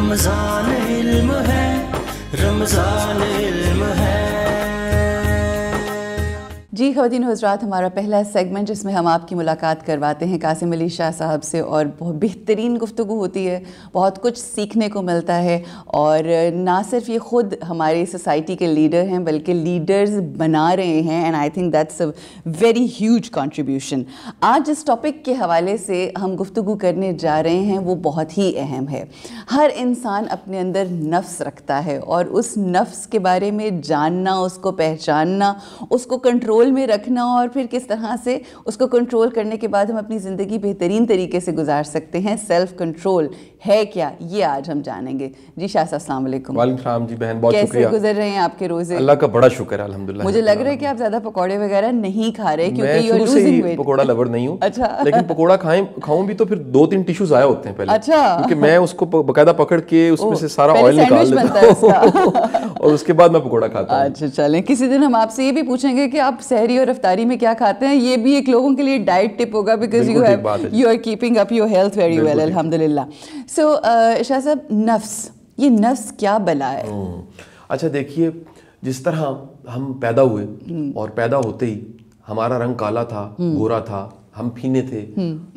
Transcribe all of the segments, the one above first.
رمضان علم ہے، رمضان علم ہے۔ جی خواتین و حضرات، ہمارا پہلا سیگمنٹ جس میں ہم آپ کی ملاقات کرواتے ہیں قاسم علی شاہ صاحب سے، اور بہت بہترین گفتگو ہوتی ہے، بہت کچھ سیکھنے کو ملتا ہے، اور نہ صرف یہ خود ہماری سوسائٹی کے لیڈر ہیں بلکہ لیڈرز بنا رہے ہیں، and I think that's a very huge contribution. آج جس ٹاپک کے حوالے سے ہم گفتگو کرنے جا رہے ہیں وہ بہت ہی اہم ہے۔ ہر انسان اپنے اندر نفس رکھتا ہے، اور اس نفس کے بارے میں جاننا، اس کو پہچاننا، اس کو کنٹرول میں رکھنا، اور پھر کس طرح سے اس کو کنٹرول کرنے کے بعد ہم اپنی زندگی بہترین طریقے سے گزار سکتے ہیں۔ سیلف کنٹرول ہے کیا، یہ آج ہم جانیں گے۔ جی شاہ صاحب السلام علیکم۔ وعلیکم السلام جی بہن، بہت شکریہ۔ کیسے گزر رہے ہیں آپ کے روزے؟ اللہ کا بڑا شکر ہے الحمدللہ۔ مجھے لگ رہا ہے کہ آپ زیادہ پکوڑے وغیرہ نہیں کھا رہے کیونکہ میں شروع سے ہی پکوڑا لور نہیں ہوں۔ اچھا، لیکن پکوڑا کھاؤں بھی تو پھر 2-3 ٹیشو ضائع ہوتے ہیں پہلے۔ اچھا، کیونکہ میں اس کو باقاعدہ پکڑ کے اس میں سے سارا آئل نکال لیتا ہوں اور اس کے بعد میں پکوڑا کھاتا ہوں۔ اچھا چلیں، کسی دن ہم آپ سے یہ بھی پوچھیں گے کہ آپ سحری اور افطاری میں کیا کھاتے ہیں، یہ بھی ایک لوگوں کے لیے ڈائٹ ٹپ ہوگا، because you are keeping up your health very well الحمدللہ۔ سو شاہ صاحب، نفس، یہ نفس کیا بلا ہے؟ اچھا دیکھیے، جس طرح ہم پیدا ہوئے اور پیدا ہوتے ہی ہمارا رنگ کالا تھا، گورا تھا، ہم پھینے تھے،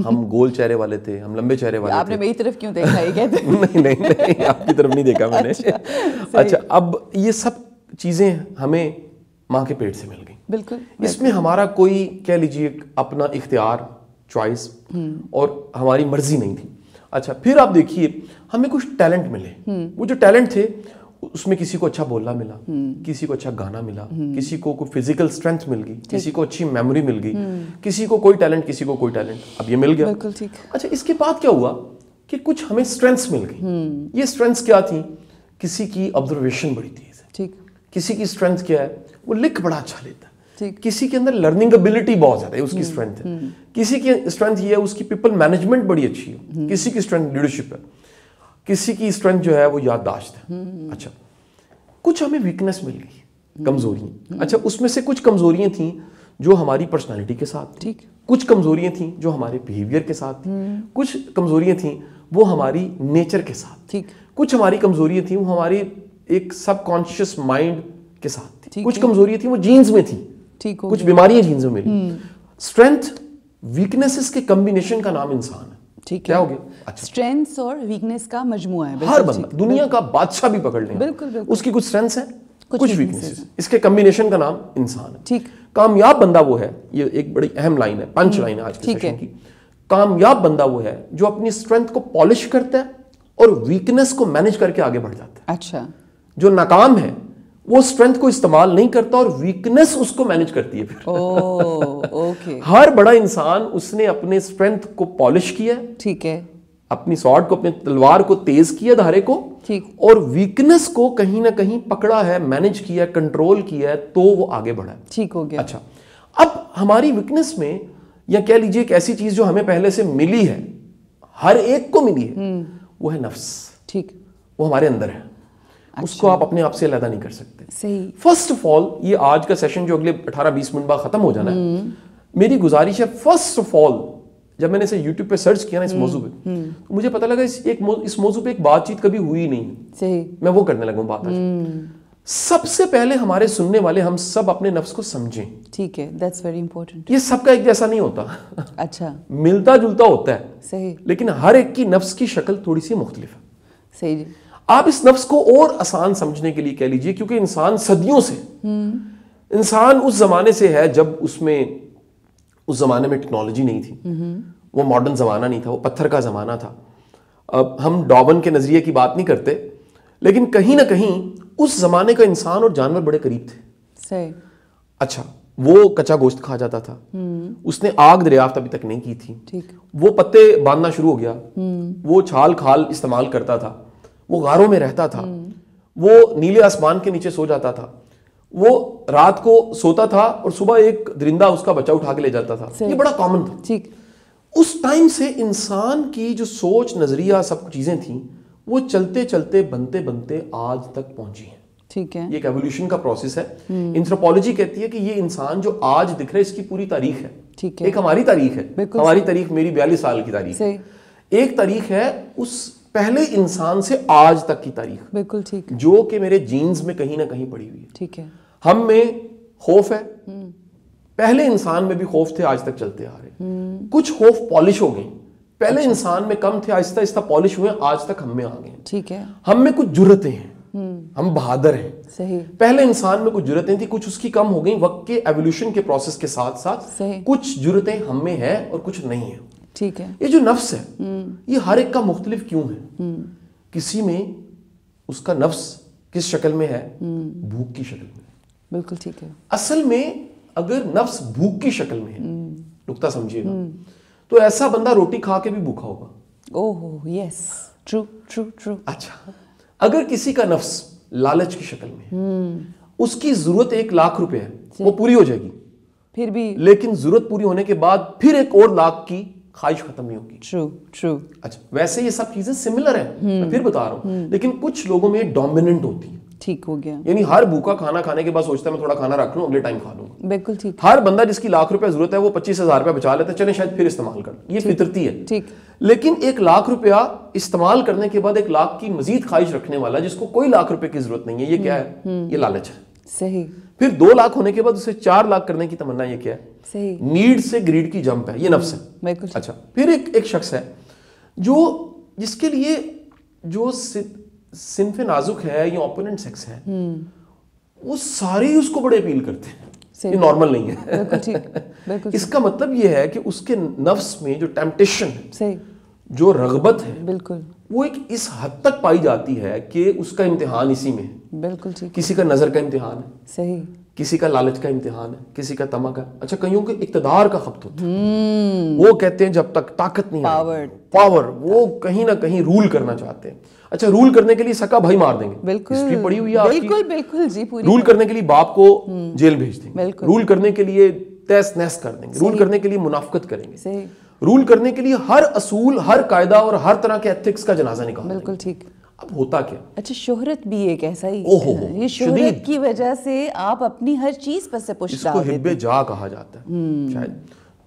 ہم گول چہرے والے تھے، ہم لمبے چہرے والے تھے۔ آپ نے میری طرف کیوں دیکھا یہ کہتے ہیں؟ نہیں آپ کی طرف نہیں دیکھا میں نے۔ اچھا، اب یہ سب چیزیں ہمیں ماں کے پیٹ سے مل گئی۔ بالکل، اس میں ہمارا کوئی کہہ لیجیے اپنا اختیار، چوائس اور ہماری مرضی نہیں تھی۔ اچھا، پھر آپ دیکھیے ہمیں کچھ ٹیلنٹ ملے۔ وہ جو ٹیلنٹ تھے اس میں کسی کو اچھا بولنا ملا، کسی کو اچھا گانا ملا، کسی کو کوئی فزیکل اسٹرینتھ مل گئی، کسی کو اچھی میموری مل گئی، کسی کو کوئی ٹیلنٹ، کسی کو کوئی ٹیلنٹ، اب یہ مل گیا۔ بالکل ٹھیک۔ اچھا، اس کے بعد کیا ہوا کہ کچھ ہمیں اسٹرینتھس مل گئی۔ یہ اسٹرینتھس کیا تھیں؟ کسی کی آبزرویشن بڑی تیز ہے، ٹھیک۔ کسی کی اسٹرینتھ کیا ہے؟ وہ لکھ بڑا اچھا لیتا ہے۔ کسی کے اندر لرننگ ابیلٹی بہت زیادہ ہے، اس کی اسٹرینتھ ہے۔ کسی کی اسٹرینتھ یہ ہے اس کی پیپل مینجمنٹ بڑی اچھی ہے، کسی کی اسٹرینتھ لیڈرشپ ہے، کسی کی اسٹرینتھ جو ہے وہ یادداشت ہے۔ اچھا، کچھ ہمیں ویکنس مل گئی، کمزوریاں۔ اچھا، اس میں سے کچھ کمزوریاں تھیں جو ہماری پرسنالٹی کے ساتھ تھیں، کچھ کمزوریاں تھیں جو ہمارے بیہیویئر کے ساتھ تھیں، کچھ کمزوریاں تھیں وہ ہماری نیچر کے ساتھ تھیں، کچھ ہماری کمزوریاں تھیں وہ ہماری ایک سب کانشیس مائنڈ کے ساتھ تھیں، کچھ کمزوریاں تھیں وہ جینز میں تھیں، کچھ بیماریاں جینز میں ملی۔ اسٹرینتھ ویکنیسز کے کمبینیشن کا نام انسان ہے۔ ٹھیک کیا ہو گیا؟ اسٹرینتھس اور ویکنیس کا مجموعہ ہے۔ ہر بندہ، دنیا کا بادشاہ بھی پکڑ لیں، اس کی کچھ اسٹرینتھس ہیں، کچھ ویکنیسز، اس کے کمبینیشن کا نام انسان ہے۔ ٹھیک۔ کامیاب بندہ وہ ہے، یہ ایک بڑی اہم لائن ہے، پنچ لائن ہے آج کے سیشن کی۔ کامیاب بندہ وہ ہے جو اپنی اسٹرینتھ کو پالش کرتا ہے اور ویکنیس کو مینج کر کے آگے بڑھ جاتا ہے۔ اچھا، جو ناکام ہے وہ اسٹرینتھ کو استعمال نہیں کرتا اور ویکنیس اس کو مینج کرتی ہے۔ پھر ہر بڑا انسان اس نے اپنے اسٹرینتھ کو پالش کیا، ٹھیک ہے، اپنی سوارڈ کو، اپنے تلوار کو تیز کیا، دھارے کو، اور ویکنیس کو کہیں نہ کہیں پکڑا ہے، مینج کیا، کنٹرول کیا ہے، تو وہ آگے بڑھا ہے۔ ٹھیک ہو گیا۔ اچھا، اب ہماری ویکنیس میں، یا کہہ لیجیے ایک ایسی چیز جو ہمیں پہلے سے ملی ہے، ہر ایک کو ملی ہے، وہ ہے نفس۔ ٹھیک، وہ ہمارے اندر ہے، اس کو آپ اپنے آپ سے علیحدہ نہیں کر سکتے۔ صحیح۔ فرسٹ آف آل، یہ آج کا سیشن جو اگلے 18-20 منٹ بعد ختم ہو جانا ہے، میری گزارش ہے، فرسٹ آف آل جب میں نے اسے یوٹیوب پہ سرچ کیا نا اس موضوع پہ، تو مجھے پتہ لگا اس موضوع پہ ایک بات چیت کبھی ہوئی نہیں۔ صحیح، میں وہ کرنے لگا ہوں بات آج۔ سب سے پہلے ہمارے سننے والے ہم سب اپنے نفس کو سمجھیں۔ ٹھیک ہے، دیٹس ویری امپورٹنٹ۔ یہ سب کا ایک جیسا نہیں ہوتا، اچھا، ملتا جلتا ہوتا ہے۔ صحیح، لیکن ہر ایک کی نفس کی شکل تھوڑی سی مختلف ہے۔ صحیح جی۔ آپ اس نفس کو اور آسان سمجھنے کے لیے کہہ لیجئے، کیونکہ انسان صدیوں سے، انسان اس زمانے سے ہے جب اس زمانے میں ٹیکنالوجی نہیں تھی، وہ ماڈرن زمانہ نہیں تھا، وہ پتھر کا زمانہ تھا۔ اب ہم ڈارون کے نظریے کی بات نہیں کرتے، لیکن کہیں نہ کہیں اس زمانے کا انسان اور جانور بڑے قریب تھے۔ صحیح۔ اچھا، وہ کچا گوشت کھا جاتا تھا، اس نے آگ دریافت ابھی تک نہیں کی تھی، وہ پتے باندھنا شروع ہو گیا، وہ چھال کھال استعمال کرتا تھا، وہ غاروں میں رہتا تھا، وہ نیلے آسمان کے نیچے سو جاتا تھا، وہ رات کو سوتا تھا اور صبح ایک درندہ اس کا بچہ اٹھا کے لے جاتا تھا۔ یہ بڑا کامن تھا۔ اس ٹائم سے انسان کی جو سوچ، نظریہ، سب چیزیں تھیں، وہ چلتے چلتے بنتے بنتے آج تک پہنچی ہیں۔ ٹھیک ہے، یہ ایک ایولیوشن کا پروسیس ہے۔ اینتھروپولوجی کہتی ہے کہ یہ انسان جو آج دکھ رہا ہے، اس کی پوری تاریخ ہے۔ ایک ہماری تاریخ ہے، ہماری تاریخ، میری 42 سال کی تاریخ، ایک تاریخ ہے اس پہلے انسان سے آج تک کی تاریخ, بالکل ٹھیک, جو کہ میرے جینز میں کہیں نہ کہیں پڑی ہوئی ہے. ٹھیک ہے. ہم میں خوف ہے, پہلے انسان میں بھی خوف تھے, آج تک چلتے آ رہے. کچھ خوف پالش ہو گئے, پہلے انسان میں کم تھے, آہستہ آہستہ پالش ہوئے, آج تک ہم میں آ گئے. ٹھیک ہے. ہم میں کچھ جرتیں ہیں, ہم بہادر ہیں. صحیح. پہلے انسان میں کچھ جرتیں تھیں, کچھ اس کی کم ہو گئیں وقت کے ایولیوشن کے پروسیس کے ساتھ ساتھ. کچھ جرتیں ہم میں ہیں اور کچھ نہیں ہیں. ٹھیک ہے. یہ جو نفس ہے یہ ہر ایک کا مختلف کیوں ہے. کسی میں اس کا نفس کس شکل میں ہے, بھوک کی شکل میں. بالکل ٹھیک ہے. اصل میں اگر نفس بھوک کی شکل میں ہے, نقطہ سمجھیے گا, تو ایسا بندہ روٹی کھا کے بھی بھوکا ہوگا. اوہ یس, ٹرو ٹرو ٹرو. اچھا, اگر کسی کا نفس لالچ کی شکل میں ہے, اس کی ضرورت 1,00,000 روپے ہے, وہ پوری ہو جائے گی پھر بھی, لیکن ضرورت پوری ہونے کے بعد پھر 1 اور لاکھ کی خواہش ختم نہیں ہوگی. True true. اچھا, ویسے یہ سب چیزیں سملر ہیں, میں پھر بتا رہا ہوں, لیکن کچھ لوگوں میں ڈومیننٹ ہوتی ہیں. ٹھیک ہو گیا. یعنی ہر بھوکا کھانا کھانے کے بعد سوچتا ہے میں تھوڑا کھانا رکھ لوں, اگلے ٹائم کھا لوں گا. بالکل ٹھیک. ہر بندہ جس کی 1,00,000 روپے ضرورت ہے وہ 25,000 روپے بچا لیتا ہے, چلے شاید پھر استعمال کر, یہ فطرتی ہے. ٹھیک. لیکن 1,00,000 روپیہ استعمال کرنے کے بعد 1,00,000 کی مزید خواہش رکھنے والا جس کو کوئی 1,00,000 روپے کی ضرورت نہیں ہے, یہ کیا ہے؟ یہ لالچ ہے. صحیح. پھر 2,00,000 ہونے کے بعد اسے 4,00,000 کرنے کی تمنا, یہ کیا ہے؟ صحیح. نیڈ سے گریڈ کی جمپ ہے, یہ نفس ہے. بالکل. اچھا, پھر ایک شخص ہے جو جس کے لیے جو صنف نازک ہے یا اوپوننٹ سیکس ہے, وہ سارے ہی اس کو بڑے اپیل کرتے ہیں. یہ نارمل نہیں ہے. اس کا مطلب یہ ہے کہ اس کے نفس میں جو ٹیمپٹیشن ہے, جو رغبت ہے, بالکل وہ ایک اس حد تک پائی جاتی ہے کہ اس کا امتحان اسی میں ہے. بالکل ٹھیک. کسی کا نظر کا امتحان ہے, صحیح, کسی کا لالچ کا امتحان ہے, کسی کا طمع کا. اچھا, کئیوں کے اقتدار کا خبط ہوتا ہے, وہ کہتے ہیں جب تک طاقت نہیں آئے, پاور, وہ کہیں نہ کہیں رول کرنا چاہتے ہیں. اچھا, رول کرنے کے لیے سکا بھائی مار دیں گے, ہسٹری پڑھی ہوئی ہے آپ کی. بالکل بالکل جی, پوری. رول کرنے کے لیے باپ کو جیل بھیج دیں گے, رول کرنے کے لیے تیس نیس کر دیں گے, رول کرنے کے لیے منافقت کریں گے, رول کرنے کے لیے ہر اصول, ہر قاعدہ اور ہر طرح کے ایتھکس کا جنازہ نکالیں گے. بالکل ٹھیک. اب ہوتا کیا؟ اچھا, شہرت بھی ایک ایسا ہی, یہ شہرت کی وجہ سے آپ اپنی ہر چیز پر سے پوچھ ڈالتے ہیں. اس کو حب جا کہا جاتا ہے شاید.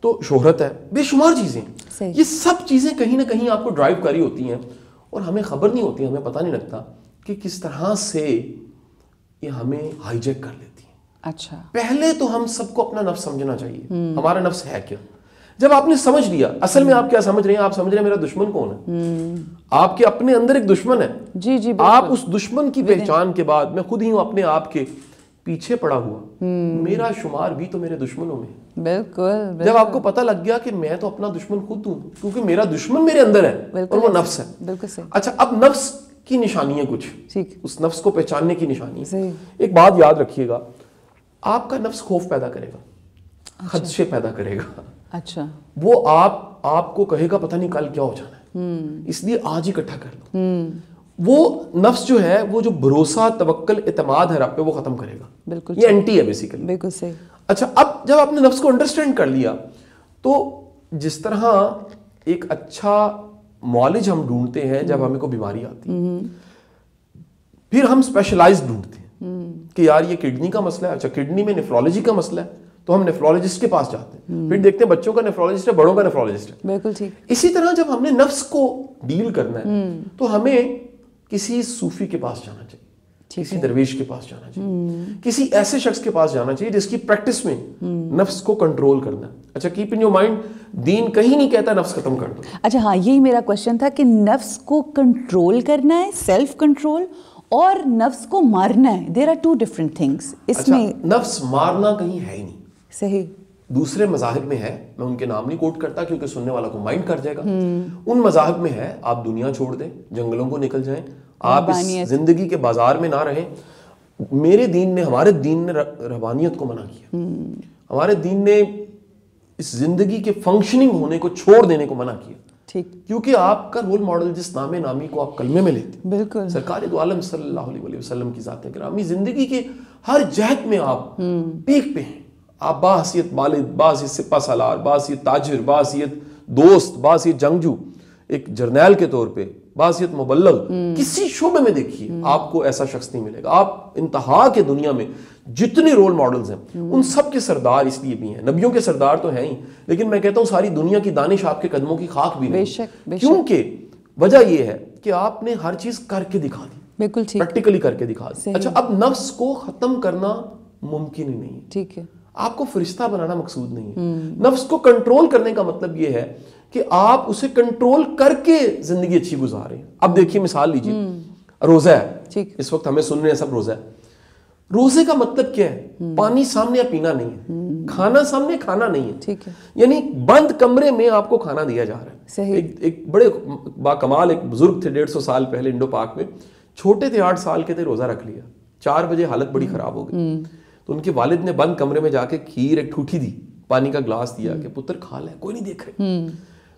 تو شہرت ہے, بے شمار چیزیں, یہ سب چیزیں کہیں نہ کہیں آپ کو ڈرائیو کری ہوتی ہیں اور ہمیں خبر نہیں ہوتی, ہمیں پتہ نہیں لگتا کہ کس طرح سے یہ ہمیں ہائی جیک کر لیتی ہیں. اچھا, پہلے تو ہم سب کو اپنا نفس سمجھنا چاہیے, ہمارا نفس ہے کیا. جب آپ نے سمجھ لیا اصل میں آپ کیا سمجھ رہے ہیں, آپ سمجھ رہے ہیں میرا دشمن کون ہے. آپ کے اپنے اندر ایک دشمن ہے. جی جی. آپ اس دشمن کی پہچان کے بعد, میں خود ہی ہوں اپنے آپ کے پیچھے پڑا ہوا, میرا شمار بھی تو میرے دشمنوں میں. بالکل. جب آپ کو پتہ لگ گیا کہ میں تو اپنا دشمن خود ہوں, کیونکہ میرا دشمن میرے اندر ہے اور وہ نفس ہے. بالکل صحیح. اچھا, اب نفس کی نشانی ہے کچھ, اس نفس کو پہچاننے کی نشانی ہے. ایک بات یاد رکھیے گا, آپ کا نفس خوف پیدا کرے گا, خدشے پیدا کرے گا. اچھا, وہ آپ کو کہے گا پتہ نہیں کل کیا ہو جانا ہے, اس لیے آج ہی اکٹھا کر لو. وہ نفس جو ہے, وہ جو بھروسہ, توکل, اعتماد ہے رب پہ, وہ ختم کرے گا. بالکل, یہ اینٹی ہے بیسیکلی. بالکل صحیح. اچھا, اب جب آپ نے نفس کو انڈرسٹینڈ کر لیا, تو جس طرح ایک اچھا معالج ہم ڈھونڈتے ہیں جب ہمیں کوئی بیماری آتی ہے, پھر ہم اسپیشلائز ڈھونڈتے ہیں کہ یار یہ کڈنی کا مسئلہ ہے. اچھا, کڈنی میں نیفرولوجی کا مسئلہ ہے, تو ہم نیفرولوجسٹ کے پاس جاتے ہیں. پھر دیکھتے ہیں بچوں کا نیفرولوجسٹ ہے, بڑوں کا نیفرولوجسٹ ہے. بالکل ٹھیک. اسی طرح جب ہم نے نفس کو ڈیل کرنا ہے, تو ہمیں کسی صوفی کے پاس جانا چاہیے, کسی درویش کے پاس جانا چاہیے, کسی ایسے شخص کے پاس جانا چاہیے جس کی پریکٹس میں نفس کو کنٹرول کرنا ہے. اچھا, کیپ ان یور مائنڈ, دین کہیں نہیں کہتا نفس ختم کر دو. اچھا ہاں, یہی میرا کوشچن تھا کہ نفس کو کنٹرول کرنا ہے, سیلف کنٹرول, اور نفس کو مارنا ہے. There are two different things. اس میں نفس مارنا کہیں ہے ہی نہیں. صحیح. دوسرے مذاہب میں ہے, میں ان کے نام نہیں کوٹ کرتا کیونکہ سننے والا کو مائنڈ کر جائے گا. ان مذاہب میں ہے آپ دنیا چھوڑ دیں, جنگلوں کو نکل جائیں, آپ اس زندگی کے بازار میں نہ رہیں. میرے دین نے, ہمارے دین نے روحانیت کو منع کیا. ہمارے دین نے اس زندگی کے فنکشننگ ہونے کو چھوڑ دینے کو منع کیا. ٹھیک. کیونکہ آپ کا رول ماڈل جس نام نامی کو آپ کلمے میں لیتے ہیں, بالکل سرکار دو عالم صلی اللہ علیہ وسلم کی ذات گرامی, زندگی کے ہر جہت میں آپ پیک پہ ہیں. آپ باحثیت والد, باحثیت سپہ سالار, باحثیت تاجر, باحثیت دوست, باحثیت جنگجو, ایک جرنیل کے طور پہ, باحثیت مبلغ, کسی شعبے میں دیکھیے آپ کو ایسا شخص نہیں ملے گا. آپ انتہا کے دنیا میں جتنے رول ماڈلز ہیں ان سب کے سردار اس لیے بھی ہیں. نبیوں کے سردار تو ہیں ہی, لیکن میں کہتا ہوں ساری دنیا کی دانش آپ کے قدموں کی خاک بھی نہیں. کیونکہ وجہ یہ ہے کہ کہ آپ نے ہر چیز کر کے دکھا دی, بالکل ٹھیک, پریکٹیکلی کر کے دکھا دی. اچھا اب نفس کو ختم کرنا ممکن ہی نہیں ہے, ٹھیک ہے, آپ کو فرشتہ بنانا مقصود نہیں ہے. نفس کو کنٹرول کرنے کا مطلب یہ ہے کہ آپ اسے کنٹرول کر کے زندگی اچھی گزارے. اب دیکھیے مثال لیجیے, روزہ ہے, اس وقت ہمیں سن رہے ہیں سب روزہ ہے. روزے کا مطلب کیا ہے؟ پانی سامنے پینا نہیں ہے, کھانا سامنے کھانا نہیں ہے, ٹھیک ہے, یعنی بند کمرے میں آپ کو کھانا دیا جا رہا ہے. صحیح. ایک بڑے با کمال ایک بزرگ تھے 150 سال پہلے انڈو پاک میں, چھوٹے تھے 8 سال کے تھے, روزہ رکھ لیا, 4 بجے حالت بڑی خراب ہو گئی, تو ان کے والد نے بند کمرے میں جا کے کھیر ایک ٹھوٹھی دی, پانی کا گلاس دیا کہ پتر کھا لے, کوئی نہیں دیکھ رہے.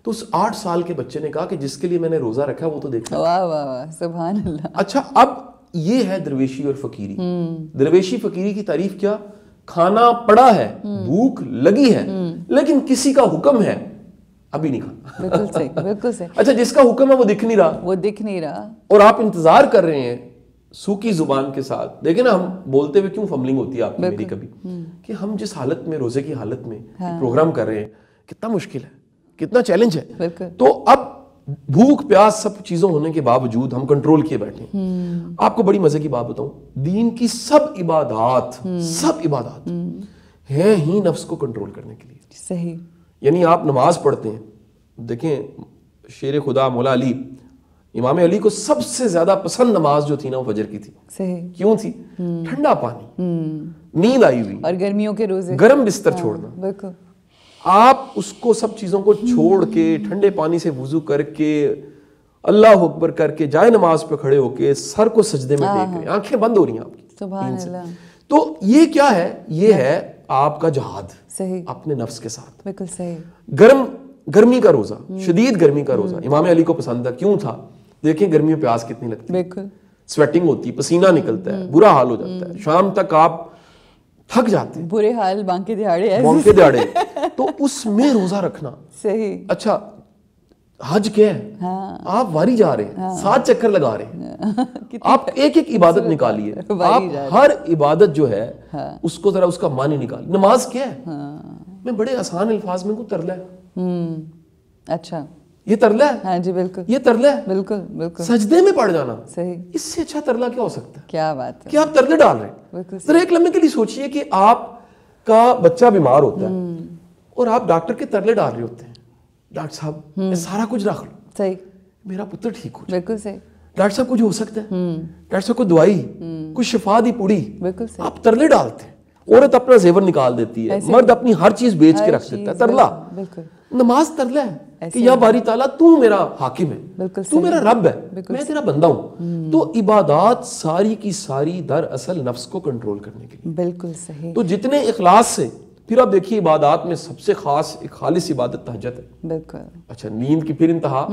تو اس 8 سال کے بچے نے کہا کہ جس کے لیے میں نے روزہ رکھا وہ تو دیکھ. واہ واہ واہ, سبحان اللہ. اچھا اب یہ ہے درویشی اور فقیری. درویشی فقیری کی تعریف کیا؟ کھانا پڑا ہے, بھوک لگی ہے, لیکن کسی کا حکم ہے ابھی نہیں کھانا. بالکل صحیح, بالکل صحیح. اچھا جس کا حکم ہے وہ دکھ نہیں رہا, وہ دکھ نہیں رہا, اور آپ انتظار کر رہے ہیں سوکھی زبان کے ساتھ. دیکھیں نا, ہم بولتے ہوئے کیوں فمبلنگ ہوتی ہے آپ کی میری کبھی, کہ ہم جس حالت میں, روزے کی حالت میں پروگرام کر رہے ہیں, کتنا مشکل ہے, کتنا چیلنج ہے. تو اب بھوک پیاس سب چیزوں ہونے کے باوجود ہم کنٹرول کیے بیٹھے ہیں. آپ کو بڑی مزے کی بات بتاؤں, دین کی سب عبادات ہیں ہی نفس کو کنٹرول کرنے کے لیے. صحیح. یعنی آپ نماز پڑھتے ہیں, دیکھیں شیر خدا مولا علی, امام علی کو سب سے زیادہ پسند نماز جو تھی نا وہ فجر کی تھی. صحیح. کیوں تھی؟ ٹھنڈا پانی, نیند آئی ہوئی, اور گرمیوں کے روزے, گرم بستر چھوڑنا. بالکل. آپ اس کو سب چیزوں کو چھوڑ کے ٹھنڈے پانی سے وضو کر کے اللہ اکبر کر کے جائے نماز پہ کھڑے ہو کے سر کو سجدے میں ٹیک رہے ہیں, آنکھیں بند ہو رہی ہیں آپ کی. سبحان اللہ. تو یہ کیا ہے؟ یہ ہے آپ کا جہاد. صحیح. اپنے نفس کے ساتھ. بالکل صحیح. گرمی کا روزہ, شدید گرمی کا روزہ امام علی کو پسند تھا. کیوں تھا؟ دیکھیں گرمی میں پیاس کتنی لگتی ہے, بالکل سویٹنگ ہوتی ہے, پسینہ نکلتا ہے, برا حال ہو جاتا ہے, شام تک آپ تھک جاتے ہیں, برے حال, بانکے دہاڑے. تو اس میں روزہ رکھنا. صحیح. اچھا حج کیا ہے؟ آپ واری جا رہے ہیں, 7 چکر لگا رہے ہیں, آپ ایک ایک عبادت نکالیے, آپ ہر عبادت جو ہے اس کو ذرا اس کا معنی نکالیے. نماز کیا ہے؟ میں بڑے آسان الفاظ میں کو ترلا ہے. اچھا یہ ترلا ہے. ہاں جی بالکل, یہ ترلا ہے. بالکل بالکل. سجدے میں پڑ جانا. صحیح. اس سے اچھا ترلا کیا ہو سکتا ہے؟ کیا بات ہے, کہ آپ ترلے ڈال رہے ہیں. ذرا ایک لمحے کے لیے سوچئے کہ آپ کا بچہ بیمار ہوتا ہے اور آپ ڈاکٹر کے ترلے ڈال رہے ہوتے ہیں, ڈاکٹر صاحب میں سارا کچھ رکھ لوں, صحیح, میرا پتر ٹھیک ہو جائے. بالکل صحیح. ڈاکٹر صاحب کچھ ہو سکتا ہے, ڈاکٹر صاحب کوئی دوائی, کوئی شفا دی پوڑی, بالکل صحیح. آپ ترلے ڈالتے ہیں. عورت اپنا زیور نکال دیتی ہے, مرد اپنی ہر چیز بیچ کے رکھ دیتا ہے. ترلا. بالکل. نماز ترلا ہے کہ یا باری تعالیٰ تو میرا حاکم ہے, تو میرا رب ہے, میں تیرا بندہ ہوں. تو عبادات ساری کی ساری دراصل نفس کو کنٹرول کرنے کے لیے. بالکل صحیح. تو جتنے اخلاص سے, پھر آپ دیکھیے عبادات میں سب سے خاص ایک خالص عبادت تہجد ہے. بالکل. اچھا نیند کی پھر انتہا,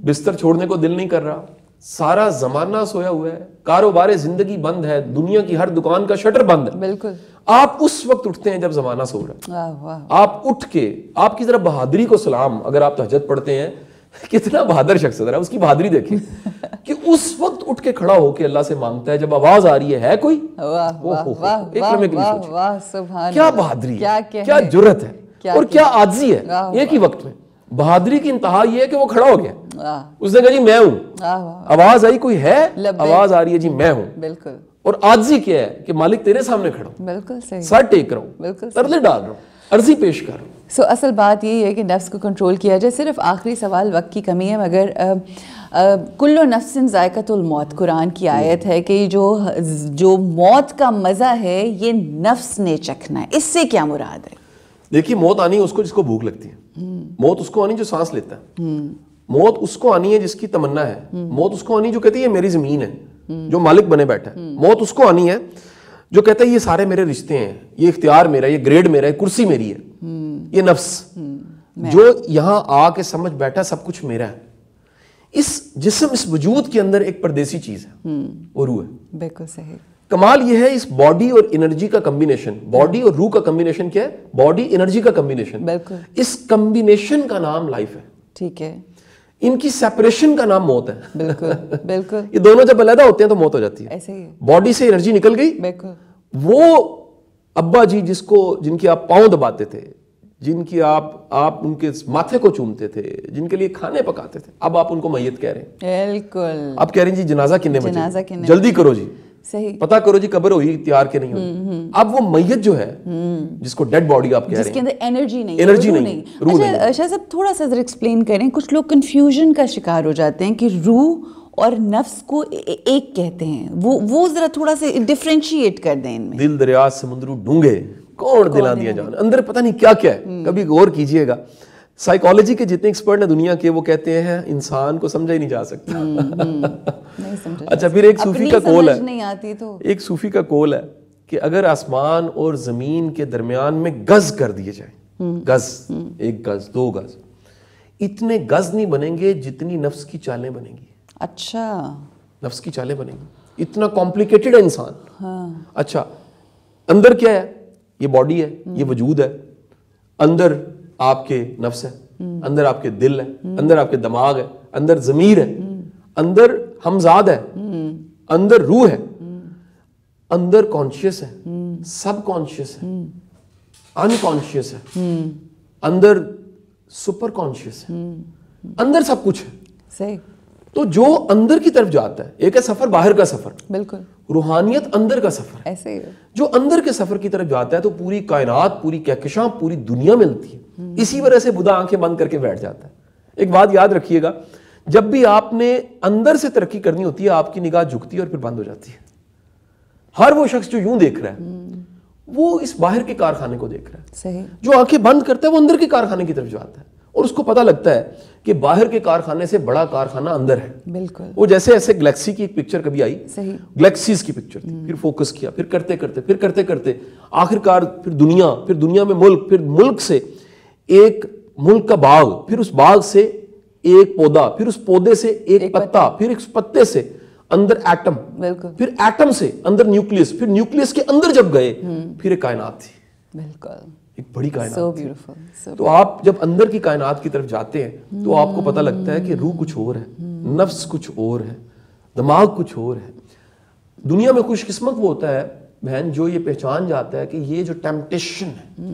بستر چھوڑنے کو دل نہیں کر رہا, سارا زمانہ سویا ہوا ہے, کاروبار زندگی بند ہے, دنیا کی ہر دکان کا شٹر بند ہے. بالکل. آپ اس وقت اٹھتے ہیں جب زمانہ سو رہا ہے. آپ اٹھ کے, آپ کی ذرا بہادری کو سلام, اگر آپ تہجد پڑھتے ہیں, کتنا بہادر شخص ہے, ذرا اس کی بہادری دیکھیں کہ اس وقت اٹھ کے کھڑا ہو کے اللہ سے مانگتا ہے جب آواز آ رہی ہے کوئی. ایک لمحے کے لیے سوچیں کیا بہادری ہے, کیا جرت ہے, اور کیا عاجزی ہے ایک ہی وقت میں. بہادری کی انتہا یہ ہے کہ وہ کھڑا ہو گیا, اس نے کہا جی میں ہوں, آواز آئی کوئی ہے, آواز آ رہی ہے جی میں ہوں. بالکل. اور عاجزی کیا ہے کہ مالک تیرے سامنے کھڑا ہوں, بالکل صحیح, سر ٹیک رہا ہوں, ترلے ڈال رہا ہوں, عرضی پیش کر رہا ہوں. اصل بات یہی ہے کہ نفس کو کنٹرول کیا جائے. صرف آخری سوال, وقت کی کمی ہے, مگر کل نفس ذائقۃ الموت, قرآن کی آیت ہے کہ جو موت کا مزہ ہے یہ نفس نے چکھنا ہے, اس سے کیا مراد ہے؟ دیکھیے موت آنی ہے اس کو جس کو بھوک لگتی ہے, موت اس کو آنی جو سانس لیتا ہے, موت اس کو آنی ہے جس کی تمنا ہے, موت اس کو آنی جو کہتی ہے میری زمین ہے, جو مالک بنے بیٹھا ہے. موت اس کو آنی ہے جو کہتا ہے یہ سارے میرے رشتے ہیں, یہ اختیار میرا, یہ گریڈ میرا, یہ کرسی میری ہے. یہ نفس جو یہاں آ کے سمجھ بیٹھا سب کچھ میرا ہے. اس جسم, اس وجود کے اندر ایک پردیسی چیز ہے, وہ روح ہے. بالکل صحیح. کمال یہ ہے اس باڈی اور انرجی کا کمبینیشن, باڈی اور روح کا کمبینیشن کیا ہے؟ باڈی انرجی کا کمبینیشن. بالکل. اس کمبینیشن کا نام لائف ہے. ٹھیک ہے. ان کی سیپریشن کا نام موت ہے. بالکل بالکل. یہ دونوں جب علیحدہ ہوتے ہیں تو موت ہو جاتی ہے. ایسے ہی باڈی سے انرجی نکل گئی. بالکل. وہ ابا جی جن کے آپ پاؤں دباتے تھے, جن کی آپ ان کے ماتھے کو چومتے تھے، جن کے لیے کھانے پکاتے تھے، اب آپ ان کو میت کہہ رہے ہیں. بالکل. اب کہہ رہے ہیں جی جنازہ کنے بجے، جلدی کرو جی، صحیح پتا کرو جی قبر ہوئی تیار کے نہیں ہوئی. اب وہ میت جو ہے جس کو ڈیڈ باڈی آپ کہہ رہے ہیں، جس کے اندر انرجی نہیں. اچھا شاہ صاحب تھوڑا سا ذرا ایکسپلین کریں. کچھ لوگ کنفیوژن کا شکار ہو جاتے ہیں کہ روح اور نفس کو ایک کہتے ہیں، وہ ذرا تھوڑا سا ڈفرینشیٹ کر دیں ان میں. دل دریا سمندروں ڈونگے کون دلا دیا جان، اندر پتہ نہیں کیا کیا ہے. کبھی غور کیجئے گا، سائیکالوجی کے جتنے ایکسپرٹ ہیں دنیا کے، وہ کہتے ہیں انسان کو سمجھا ہی نہیں جا سکتا. اچھا پھر ایک صوفی کا قول ہے، ایک صوفی کا قول ہے کہ اگر آسمان اور زمین کے درمیان میں گز کر دیے جائیں، گز، ایک گز، 2 گز، اتنے گز نہیں بنیں گے جتنی نفس کی چالیں بنیں گی. اچھا نفس کی چالیں بنیں گی، اتنا کمپلیکیٹڈ ہے انسان. اچھا اندر کیا ہے؟ یہ باڈی ہے، یہ وجود ہے. اندر آپ کے نفس ہے، اندر آپ کے دل ہے، اندر آپ کے دماغ ہے، اندر ضمیر ہے، اندر ہمزاد ہے، اندر روح ہے، اندر کانشیس ہے، سب کانشیس ہے، انکانشیس ہے، اندر سپر کانشیس ہے، اندر سب کچھ ہے. صحیح. تو جو اندر کی طرف جاتا ہے، ایک ہے سفر باہر کا سفر، بالکل روحانیت اندر کا سفر ہے. ایسے ہی جو اندر کے سفر کی طرف جاتا ہے تو پوری کائنات، پوری کہکشاں، پوری دنیا ملتی ہے. اسی وجہ سے بدھا آنکھیں بند کر کے بیٹھ جاتا ہے. ایک بات یاد رکھیے گا، جب بھی آپ نے اندر سے ترقی کرنی ہوتی ہے آپ کی نگاہ جھکتی ہے اور پھر بند ہو جاتی ہے. ہر وہ شخص جو یوں دیکھ رہا ہے وہ اس باہر کے کارخانے کو دیکھ رہا ہے. صحیح. جو آنکھیں بند کرتا ہے وہ اندر کے کارخانے کی طرف جاتا ہے اور اس کو پتہ لگتا ہے کہ باہر کے کارخانے سے بڑا کارخانہ اندر ہے. بالکل. وہ جیسے ایسے گلیکسی کی ایک پکچر کبھی آئی، صحیح، گلیکسیز کی پکچر تھی، پھر فوکس کیا، پھر کرتے کرتے آخر کار پھر دنیا میں ملک، پھر ملک سے ایک ملک کا باغ، پھر اس باغ سے ایک پودا، پھر اس پودے سے ایک پتا، پھر اس پتے سے اندر ایٹم، پھر ایٹم سے اندر نیوکلیس، پھر نیوکلیس کے اندر جب گئے پھر ایک کائنات تھی. بالکل. ایک بڑی کائنات تھی. تو آپ جب اندر کی کائنات کی طرف جاتے ہیں تو آپ کو پتہ لگتا ہے کہ روح کچھ اور ہے، نفس کچھ اور ہے، دماغ کچھ اور ہے. دنیا میں خوش قسمت وہ ہوتا ہے بہن جو یہ پہچان جاتا ہے کہ یہ جو ٹیمپٹیشن ہے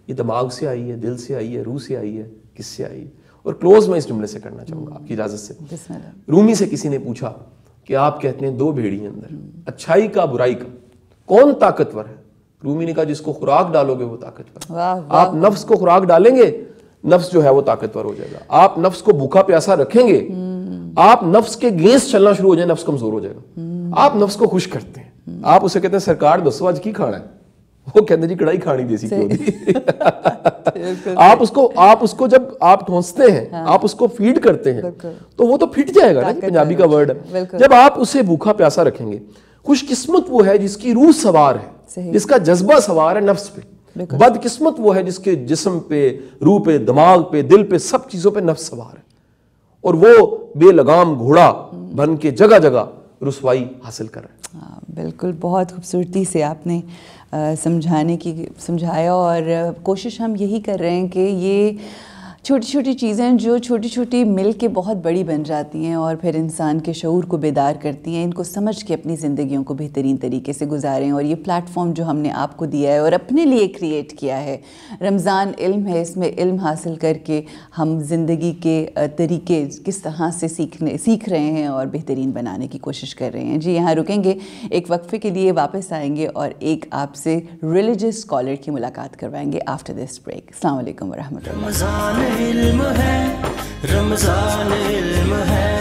یہ دماغ سے آئی ہے، دل سے آئی ہے، روح سے آئی ہے، کس سے آئی ہے. اور کلوز میں اس جملے سے کرنا چاہوں گا آپ کی اجازت سے. رومی سے کسی نے پوچھا کہ آپ کہتے ہیں 2 بھیڑی ہیں اندر، اچھائی کا برائی کا، کون طاقتور ہے؟ رومی نے کہا جس کو خوراک ڈالو گے وہ طاقتور. آپ نفس کو خوراک ڈالیں گے، نفس جو ہے وہ طاقتور ہو جائے گا. آپ نفس کو بھوکا پیاسا رکھیں گے، آپ نفس کے گیس چلنا شروع ہو جائیں، نفس کمزور ہو جائے گا. آپ نفس کو خوش کرتے ہیں، آپ اسے کہتے ہیں سرکار دسو آج کی کھانا ہے، وہ کہتے ہیں جی کڑھائی کھانی دیسی کیوں دی. آپ اس کو جب آپ ٹھونستے ہیں، آپ اس کو فیڈ کرتے ہیں تو وہ تو پھٹ جائے گا نا، پنجابی کا ورڈ ہے. جب آپ اسے بھوکا پیاسا رکھیں گے. خوش قسمت وہ ہے جس کی روح سوار ہے، جس کا جذبہ سوار ہے نفس پہ. بد قسمت وہ ہے جس کے جسم پہ، روح پہ، دماغ پہ، دل پہ، سب چیزوں پہ نفس سوار ہے اور وہ بے لگام گھوڑا بن کے جگہ جگہ رسوائی حاصل کر رہا ہے. بالکل. بہت خوبصورتی سے آپ نے سمجھایا اور کوشش ہم یہی کر رہے ہیں کہ یہ چھوٹی چھوٹی چیزیں جو چھوٹی چھوٹی مل کے بہت بڑی بن جاتی ہیں اور پھر انسان کے شعور کو بیدار کرتی ہیں، ان کو سمجھ کے اپنی زندگیوں کو بہترین طریقے سے گزاریں. اور یہ پلیٹ فارم جو ہم نے آپ کو دیا ہے اور اپنے لیے کریٹ کیا ہے، رمضان علم ہے، اس میں علم حاصل کر کے ہم زندگی کے طریقے کس طرح سے سیکھ رہے ہیں اور بہترین بنانے کی کوشش کر رہے ہیں. جی یہاں رکیں گے، ایک وقفے کے لیے واپس آئیں گے اور ایک آپ سے ریلیجس اسکالر کی ملاقات کروائیں گے آفٹر دس بریک. السلام علیکم ورحمۃ اللہ. رمضان علم ہے، رمضان علم ہے.